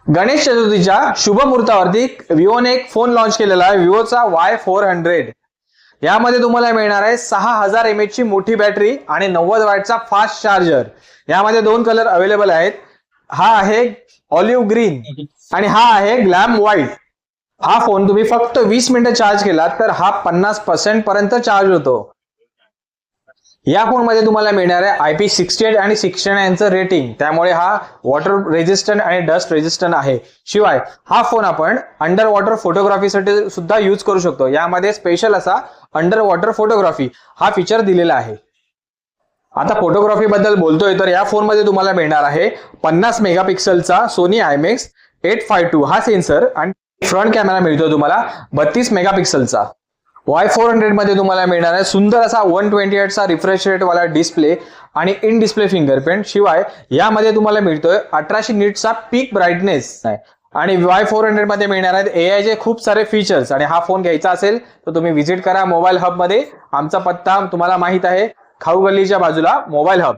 गणेश चतुर्थीच्या शुभ मुहूर्तावरती विवोने एक फोन लॉन्च केलेला आहे, विवोचा Y400. यामध्ये तुम्हाला मिळणार आहे 6000 mAh ची मोठी बॅटरी आणि 90 वॅटचा फास्ट चार्जर. यामध्ये दोन कलर अवेलेबल आहेत. हा आहे ऑलिव्ह ग्रीन आणि हा आहे ग्लॅम व्हाईट. हा फोन तुम्ही फक्त 20 मिनिटं चार्ज केला तर हा 50% पर्यंत चार्ज होतो. या फोन मध्ये तुम्हाला मिळणार आहे IP68 आणि 69 रेटिंग, त्यामुळे हा वॉटर रेजिस्टंट आणि डस्ट रेजिस्टंट आहे. शिवाय हा फोन आपण अंडर वॉटर फोटोग्राफीसाठी सुद्धा यूज करू शकतो. यामध्ये स्पेशल असा अंडर वॉटर फोटोग्राफी हा फीचर दिलेला आहे. आता फोटोग्राफी बद्दल बोलतोय तर या फोन मध्ये तुम्हाला मिळणार आहे 50 मेगापिक्सलचा सोनी IMX 852 हा सेन्सर आणि फ्रंट कॅमेरा मिळतो तुम्हाला 32 मेगापिक्सलचा. Y400 मध्ये तुम्हाला मिळणार आहे सुंदर असा 128 चा रिफ्रेश रेट वाला डिस्प्ले आणि इन डिस्प्ले फिंगरप्रिंट. शिवाय यामध्ये तुम्हाला मिळतोय 1800 निट्सचा पीक ब्राईटनेस आणि Y400 मध्ये मिळणार आहेत AI चे खूप सारे फीचर्स. आणि हा फोन घ्यायचा असेल तर तुम्ही व्हिजिट करा मोबाईल हब मध्ये. आमचा पत्ता तुम्हाला माहित आहे, खाऊ गल्लीच्या बाजूला मोबाईल हब.